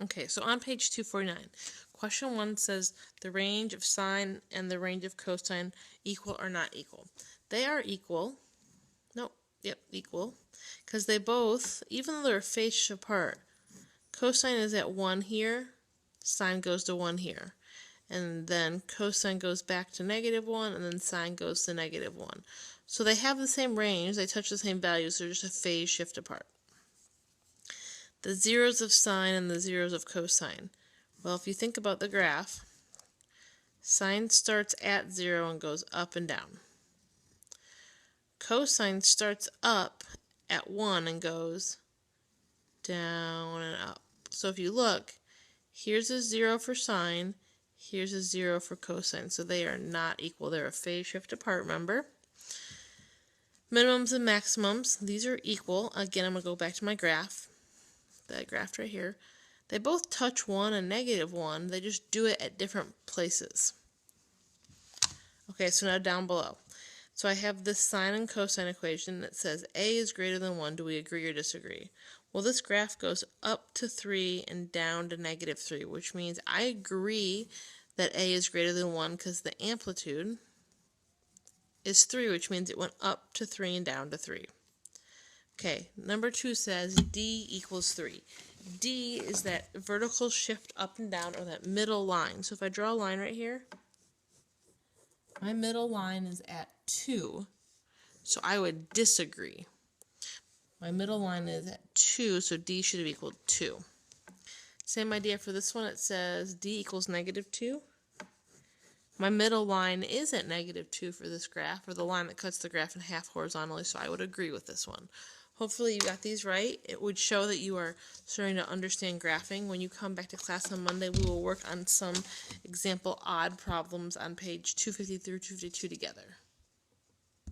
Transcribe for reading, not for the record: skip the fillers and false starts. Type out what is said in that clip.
Okay, so on page 249, question 1 says the range of sine and the range of cosine equal or not equal. They are equal. Nope, yep, equal. Because they both, even though they're phase apart, cosine is at 1 here, sine goes to 1 here. And then cosine goes back to -1, and then sine goes to -1. So they have the same range, they touch the same values, they're just a phase shift apart. The zeros of sine and the zeros of cosine. Well, if you think about the graph, sine starts at 0 and goes up and down. Cosine starts up at 1 and goes down and up. So if you look, here's a 0 for sine, here's a 0 for cosine. So they are not equal. They're a phase shift apart, remember? Minimums and maximums, these are equal. Again, I'm going to go back to my graph. That graph right here. They both touch 1 and -1. They just do it at different places. Okay, so now down below. So I have this sine and cosine equation that says a is greater than 1. Do we agree or disagree? Well, this graph goes up to 3 and down to -3, which means I agree that a is greater than 1 because the amplitude is 3, which means it went up to 3 and down to 3. Okay, number 2 says d equals 3. D is that vertical shift up and down, or that middle line. So if I draw a line right here, my middle line is at 2, so I would disagree. My middle line is at 2, so D should have equaled 2. Same idea for this one. It says D equals -2. My middle line is at -2 for this graph, or the line that cuts the graph in half horizontally, so I would agree with this one. Hopefully you got these right. It would show that you are starting to understand graphing. When you come back to class on Monday, we will work on some example odd problems on page 250 through 252 together.